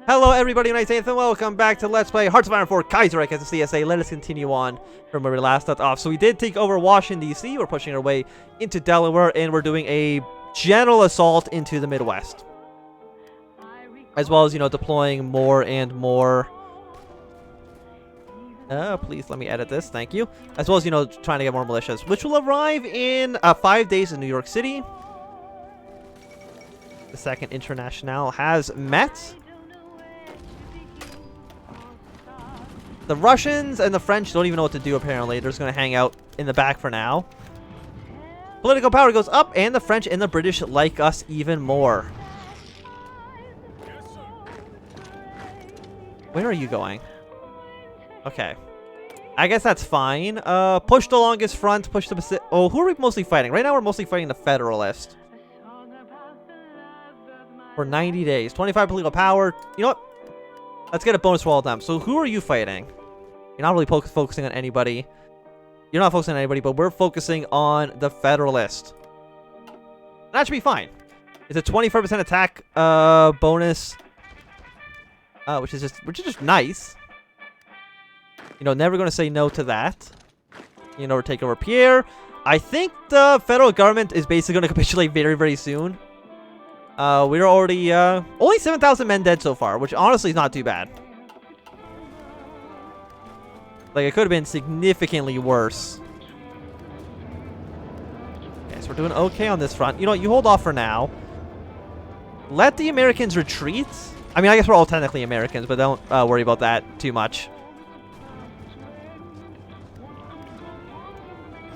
Hello everybody, nice and welcome back to Let's Play Hearts of Iron 4 Kaiserreich as a CSA. Let us continue on from where we last left off. So we did take over Washington, D.C. We're pushing our way into Delaware, and we're doing a general assault into the Midwest. As well as, deploying more and more... please let me edit this, thank you. As well as, trying to get more militias, which will arrive in 5 days in New York City. The Second International has met. The Russians and the French don't even know what to do, apparently. They're just going to hang out in the back for now. Political power goes up, and the French and the British like us even more. Where are you going? Okay. I guess that's fine. Push the longest front, push the Pacific. Oh, who are we mostly fighting? Right now we're mostly fighting the Federalists. For 90 days. 25 political power. You know what? Let's get a bonus for all of them. So who are you fighting? You're not really focusing on anybody. You're not focusing on anybody, but we're focusing on the Federalist. That should be fine. It's a 25% attack bonus, which is just nice. Never going to say no to that. We're taking over Pierre. I think the federal government is basically going to capitulate very, very soon. We're already only 7,000 men dead so far, which honestly is not too bad. Like, it could have been significantly worse. Okay, so we're doing okay on this front. You know what? You hold off for now. Let the Americans retreat. I mean, I guess we're all technically Americans, but don't worry about that too much.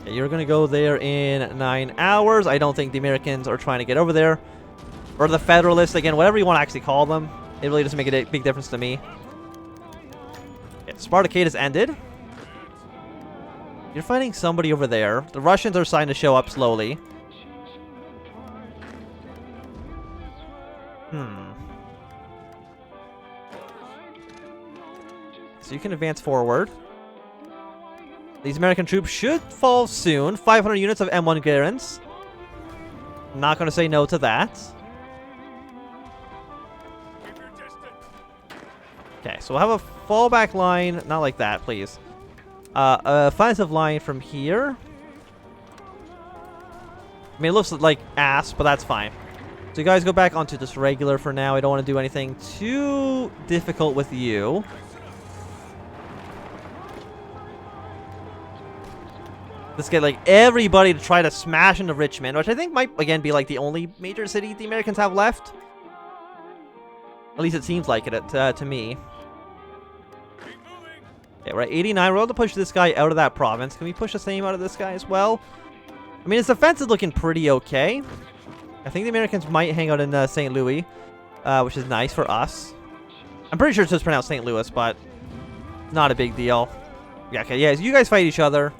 Okay, you're going to go there in 9 hours. I don't think the Americans are trying to get over there. Or the Federalists, again, whatever you want to actually call them. It really doesn't make a big difference to me. Okay, Spartacade has ended. You're fighting somebody over there. The Russians are starting to show up slowly. So you can advance forward. These American troops should fall soon. 500 units of M1 Garens. Not going to say no to that. Okay, so we'll have a fallback line. Not like that, please. Offensive line from here. I mean, it looks like ass, but that's fine. So you guys go back onto just regular for now. I don't want to do anything too difficult with you. Let's get, like, everybody to try to smash into Richmond, which I think might, again, be, like, the only major city the Americans have left. At least it seems like it to me. Okay, we're at 89. We're able to push this guy out of that province. Can we push the same out of this guy as well? I mean, his defense is looking pretty okay. I think the Americans might hang out in St. Louis, which is nice for us. I'm pretty sure it's just pronounced St. Louis, but not a big deal. Yeah, okay, yeah, so you guys fight each other.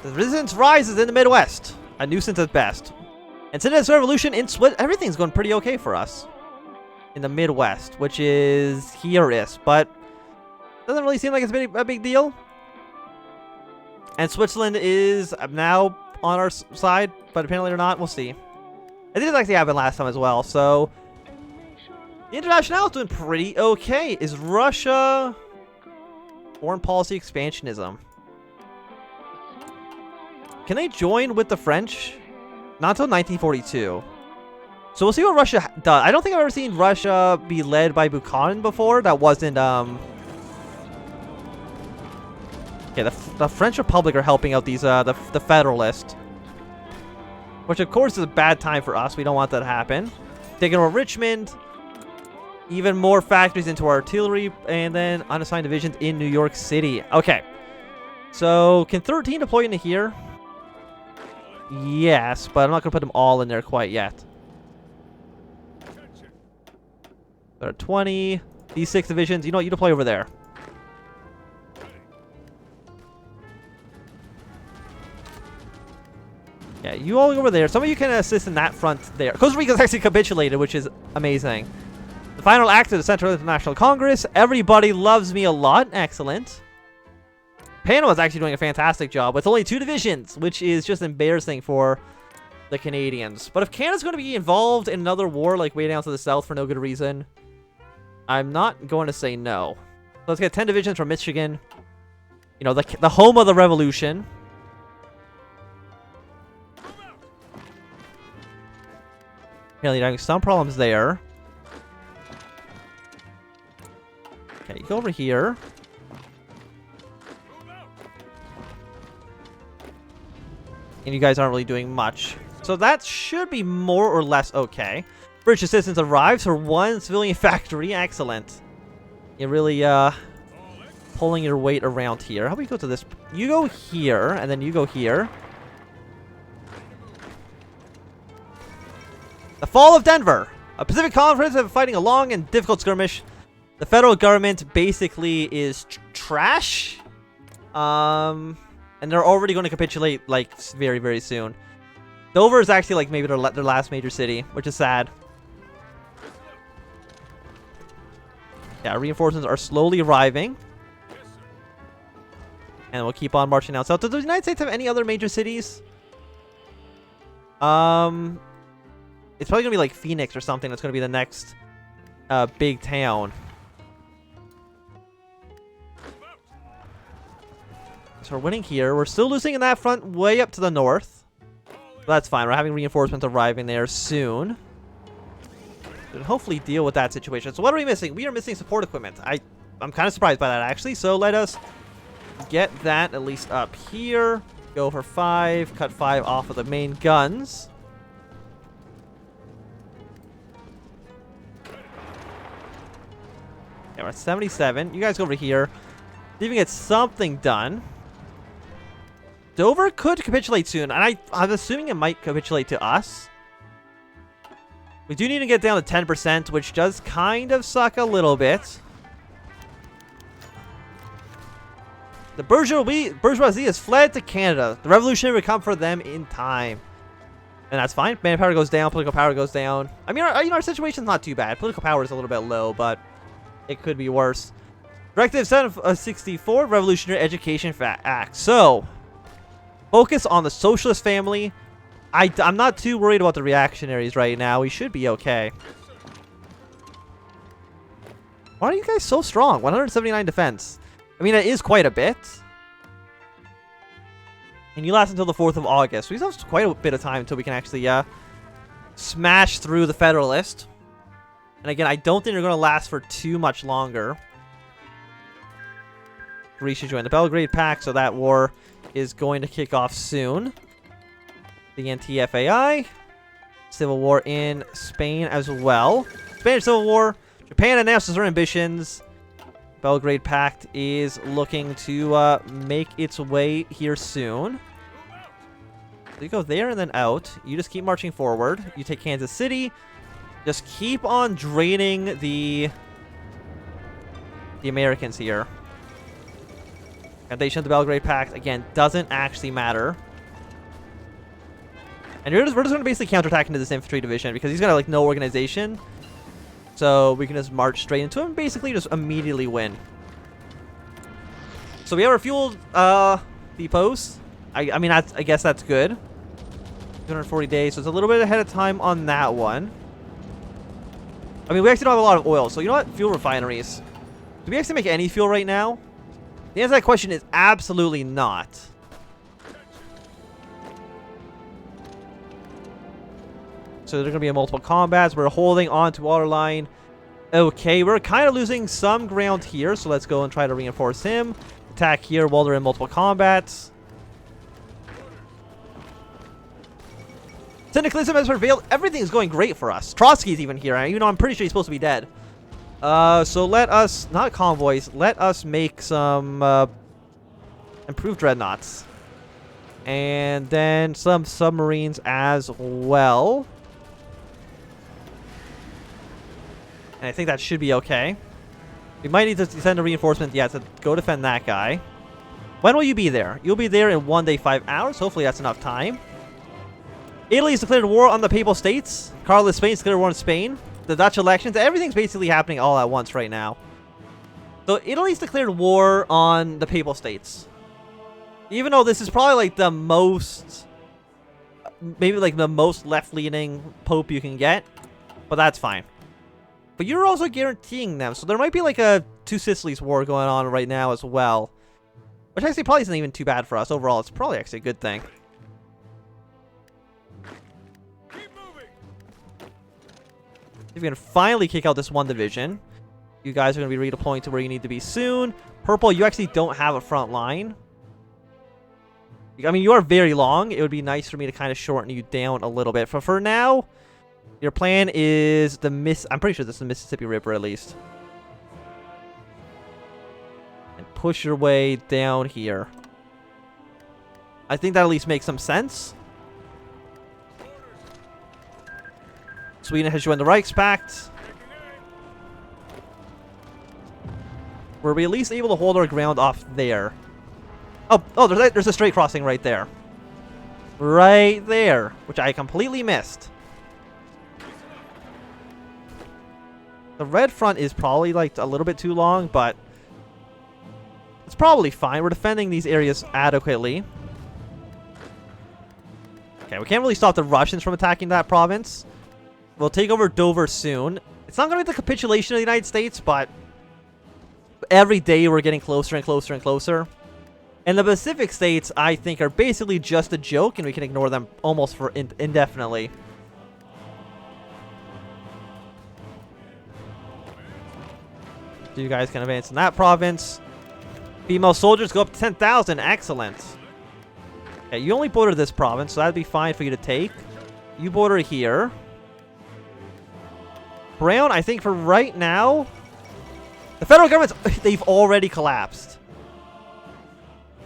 The resistance rises in the Midwest. A nuisance at best. And since this revolution in Switzerland, everything's going pretty okay for us. In the Midwest, which is here-ish, but doesn't really seem like it's been a big deal. And Switzerland is now on our side, but apparently they're not. We'll see. It did actually happen last time as well, so the International is doing pretty okay. Is Russia foreign policy expansionism? Can they join with the French? Not until 1942. So we'll see what Russia does. I don't think I've ever seen Russia be led by Buchanan before. That wasn't, Okay, the French Republic are helping out these, the Federalists. Which, of course, is a bad time for us. We don't want that to happen. Taking over Richmond. Even more factories into our artillery. And then unassigned divisions in New York City. Okay. So, can 13 deploy into here? Yes, but I'm not going to put them all in there quite yet. There are 20. These 6 divisions. You know what? You deploy over there. Yeah, you all go over there. Some of you can assist in that front there. Costa Rica's actually capitulated, which is amazing. The final act of the Central International Congress. Everybody loves me a lot. Excellent. Panama's actually doing a fantastic job with only 2 divisions, which is just embarrassing for the Canadians. But if Canada's going to be involved in another war, like way down to the south for no good reason, I'm not going to say no. So let's get 10 divisions from Michigan. You know, the home of the revolution. Apparently having some problems there. Okay, you go over here. And you guys aren't really doing much. So that should be more or less okay. British assistance arrives for one civilian factory. Excellent. You're really, pulling your weight around here. How about you go to this? You go here, and then you go here. The fall of Denver. A Pacific Conference of fighting a long and difficult skirmish. The federal government basically is trash. And they're already going to capitulate, like, very, very soon. Dover is actually, like, maybe their last major city, which is sad. Yeah, reinforcements are slowly arriving. And we'll keep on marching down south. Does the United States have any other major cities? It's probably going to be, like, Phoenix or something. That's going to be the next big town. So we're winning here. We're still losing in that front way up to the north. But that's fine. We're having reinforcements arriving there soon. Should hopefully deal with that situation. So what are we missing? We are missing support equipment. I'm kind of surprised by that, actually. So let us get that at least up here. Go for 5. Cut 5 off of the main guns. Yeah, we're at 77. You guys go over here. See if we can get something done. Dover could capitulate soon, and I'm assuming it might capitulate to us. We do need to get down to 10%, which does kind of suck a little bit. The bourgeoisie has fled to Canada. The revolution will come for them in time. And that's fine. Manpower goes down, political power goes down. I mean, our situation's not too bad. Political power is a little bit low, but it could be worse. Directive 764, Revolutionary Education Act. So, focus on the socialist family. I'm not too worried about the reactionaries right now. We should be okay. Why are you guys so strong? 179 defense. I mean, that is quite a bit. And you last until the 4th of August. We still have quite a bit of time until we can actually smash through the Federalist. And again, I don't think they're going to last for too much longer. Greece should join the Belgrade Pact, so that war is going to kick off soon. The anti-FAI. Civil War in Spain as well. Spanish Civil War. Japan announces their ambitions. Belgrade Pact is looking to make its way here soon. So you go there and then out. You just keep marching forward. You take Kansas City. Just keep on draining the Americans here. Foundation of the Belgrade Pact, again, doesn't actually matter. And we're just going to basically counterattack into this infantry division because he's got like no organization. So we can just march straight into him and basically just immediately win. So we have our fuel depots. I mean, I guess that's good. 240 days, so it's a little bit ahead of time on that one. I mean, we actually don't have a lot of oil, so you know what? Fuel refineries. Do we actually make any fuel right now? The answer to that question is absolutely not. So there's going to be multiple combats. We're holding on to waterline. Okay, we're kind of losing some ground here, so let's go and try to reinforce him. Attack here while they're in multiple combats. Syndicalism has prevailed. Everything's going great for us. Trotsky's even here, even though I'm pretty sure he's supposed to be dead. So let us, not convoys, let us make some improved dreadnoughts. And then some submarines as well. And I think that should be okay. We might need to send a reinforcement, yeah, to go defend that guy. When will you be there? You'll be there in 1 day, 5 hours. Hopefully that's enough time. Italy's declared war on the Papal States. Carlos Spain's declared war on Spain. The Dutch elections. Everything's basically happening all at once right now. So Italy's declared war on the Papal States. Even though this is probably like the most maybe like the most left-leaning pope you can get, but that's fine. But you're also guaranteeing them, so there might be like a Two Sicilies war going on right now as well. Which actually probably isn't even too bad for us. Overall, it's probably actually a good thing. If you can finally kick out this one division, you guys are going to be redeploying to where you need to be soon. Purple, you actually don't have a front line. I mean, you are very long. It would be nice for me to kind of shorten you down a little bit. For now, your plan is the I'm pretty sure this is the Mississippi River at least. And push your way down here. I think that at least makes some sense. Sweden has joined the Reichspakt. Were we at least able to hold our ground off there? Oh, there's a straight crossing right there. Right there, which I completely missed. The red front is probably like a little bit too long, but it's probably fine. We're defending these areas adequately. Okay, we can't really stop the Russians from attacking that province. We'll take over Dover soon. It's not going to be the capitulation of the United States, but every day we're getting closer and closer and closer. And the Pacific states, I think, are basically just a joke, and we can ignore them almost for indefinitely. So you guys can advance in that province. Female soldiers go up to 10,000. Excellent. Okay, you only border this province, so that'd be fine for you to take. You border here. Brown, I think for right now, the federal government, they've already collapsed.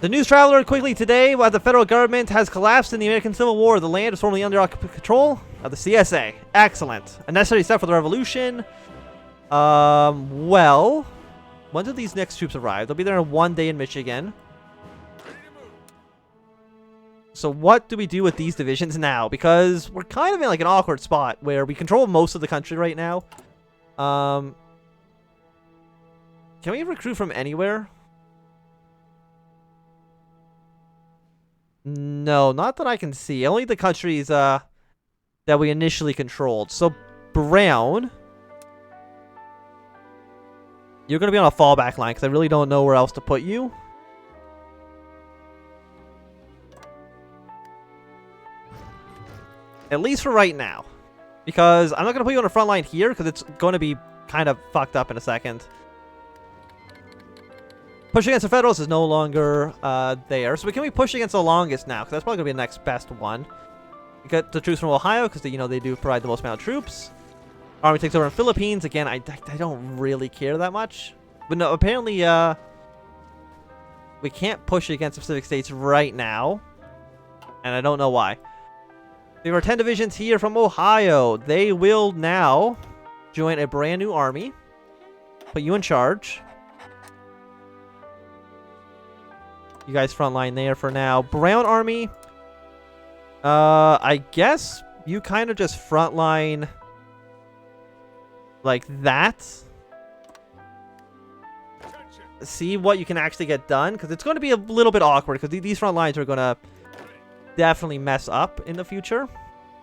The news traveler quickly today, while the federal government has collapsed in the American Civil War, the land is formerly under control of the CSA. Excellent. A necessary step for the revolution. Well, when do these next troops arrive? They'll be there in 1 day in Michigan. So what do we do with these divisions now? Because we're kind of in like an awkward spot where we control most of the country right now. Can we recruit from anywhere? No, not that I can see. Only the countries that we initially controlled. So Brown, you're going to be on a fallback line because I really don't know where else to put you. At least for right now. Because I'm not going to put you on the front line here because it's going to be kind of fucked up in a second. Push against the Federalists is no longer there. So we can push against the longest now because that's probably going to be the next best one. We got the troops from Ohio because they do provide the most amount of troops. Army takes over in Philippines. Again, I don't really care that much. But no, apparently we can't push against the Pacific states right now. And I don't know why. We have our 10 divisions here from Ohio. They will now join a brand new army. Put you in charge. You guys frontline there for now. Brown army. I guess you kind of just frontline like that. See what you can actually get done. Because it's going to be a little bit awkward. Because these front lines are going to definitely mess up in the future.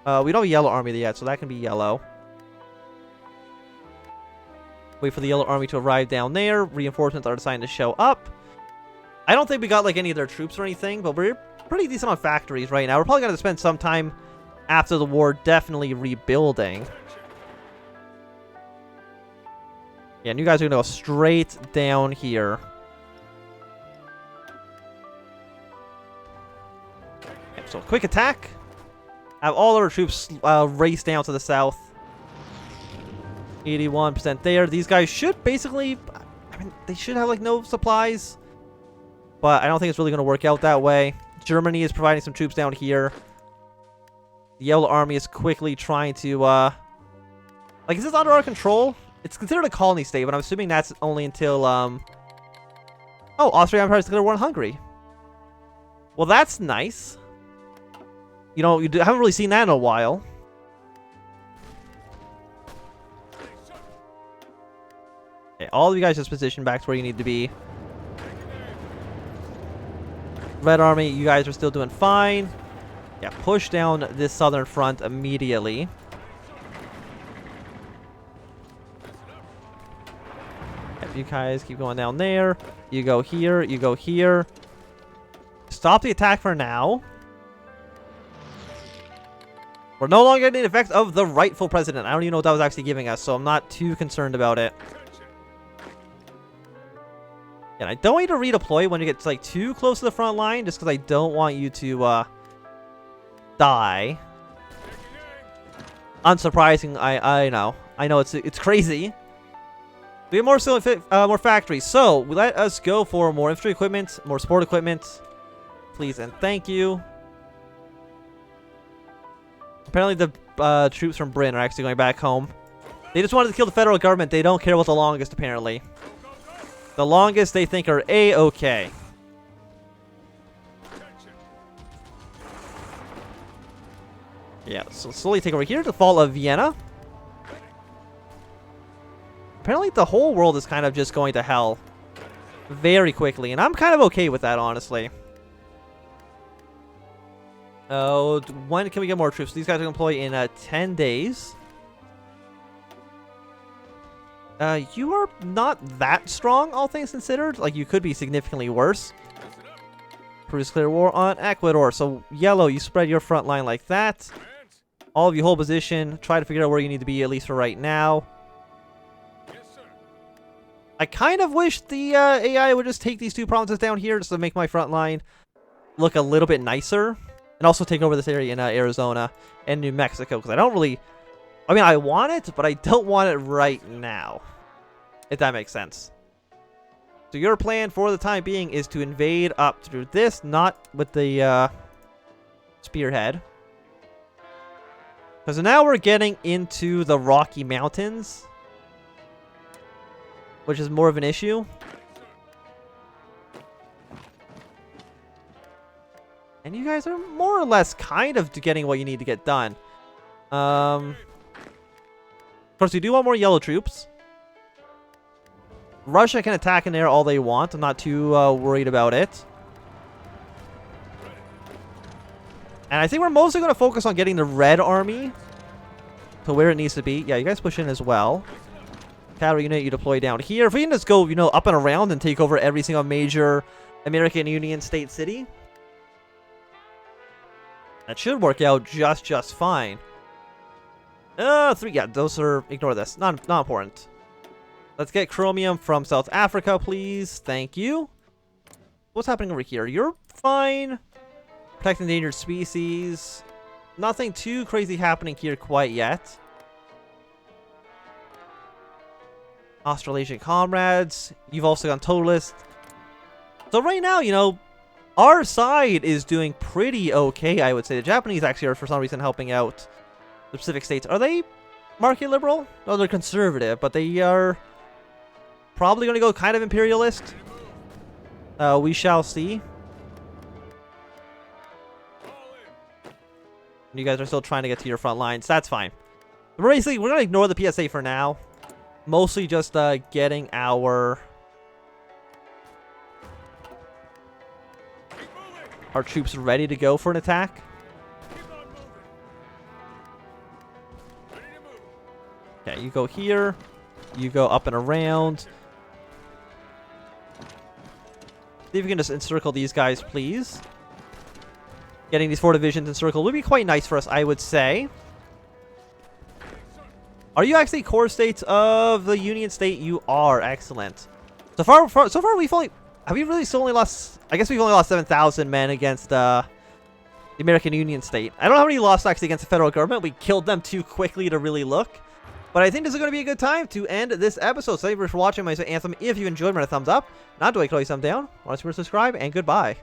We don't have a yellow army yet, so that can be yellow. Wait for the yellow army to arrive down there. Reinforcements are deciding to show up. I don't think we got like any of their troops or anything, but we're pretty decent on factories right now. We're probably going to spend some time after the war definitely rebuilding. Yeah, and you guys are going to go straight down here. Okay, so quick attack. Have all our troops race down to the south. 81% there. These guys should basically... I mean, they should have like no supplies. But I don't think it's really going to work out that way. Germany is providing some troops down here. The Yellow Army is quickly trying to... like, is this under our control? It's considered a colony state, but I'm assuming that's only until... Oh, Austria Empire is declared war on Hungary. Well, that's nice. You know, you haven't really seen that in a while. Okay, all of you guys just position back to where you need to be. Red Army, you guys are still doing fine. Yeah, push down this southern front immediately. If you guys keep going down there, you go here, you go here. Stop the attack for now. We're no longer getting the effects of the rightful president. I don't even know what that was actually giving us, so I'm not too concerned about it. And I don't need to redeploy when you get like too close to the front line, just because I don't want you to die. Unsurprising, I know. I know it's crazy. We have more factories, so let us go for more infantry equipment, more support equipment, please and thank you. Apparently the troops from Britain are actually going back home. They just wanted to kill the federal government. They don't care about the longest, apparently. The longest they think are A-okay. Yeah, so slowly take over here. The fall of Vienna. Apparently the whole world is kind of just going to hell very quickly, and I'm kind of okay with that, honestly. Oh, when can we get more troops? These guys are going to deploy in 10 days. You are not that strong, all things considered. Like, you could be significantly worse. Produce clear war on Ecuador. So, yellow, you spread your front line like that. All of you hold position. Try to figure out where you need to be, at least for right now. I kind of wish the AI would just take these two provinces down here just to make my front line look a little bit nicer. And also take over this area in Arizona and New Mexico, because I don't really... I mean, I want it, but I don't want it right now. If that makes sense. So your plan for the time being is to invade up through this, not with the spearhead. Because now we're getting into the Rocky Mountains, which is more of an issue. And you guys are more or less kind of getting what you need to get done. Of course, we do want more yellow troops. Russia can attack in there all they want. I'm not too worried about it. And I think we're mostly going to focus on getting the Red Army to where it needs to be. Yeah, you guys push in as well. Cavalry unit, you deploy down here. If we can just go, you know, up and around and take over every single major American Union state city, that should work out just fine. 3, yeah, those are, ignore this. Not important. Let's get chromium from South Africa, please. Thank you. What's happening over here? You're fine. Protect endangered species. Nothing too crazy happening here quite yet. Australasian comrades. You've also gone totalist. So right now, you know, our side is doing pretty okay, I would say. The Japanese actually are, for some reason, helping out the Pacific states. Are they market liberal? No, they're conservative, but they are probably going to go kind of imperialist. We shall see. You guys are still trying to get to your front lines. That's fine. But basically, we're going to ignore the PSA for now. Mostly just getting our troops ready to go for an attack. Okay, you go here. You go up and around. See if you can just encircle these guys, please. Getting these 4 divisions encircled would be quite nice for us, I would say. Are you actually core states of the Union State? You are. Excellent. So far we've only... Have we really still only lost... I guess we've only lost 7,000 men against the American Union State. I don't know how many lost actually against the federal government. We killed them too quickly to really look. But I think this is going to be a good time to end this episode. So thank you for watching my Anthem. If you enjoyed, give it a thumbs up. Not do I call you thumb down. Want to subscribe, and goodbye.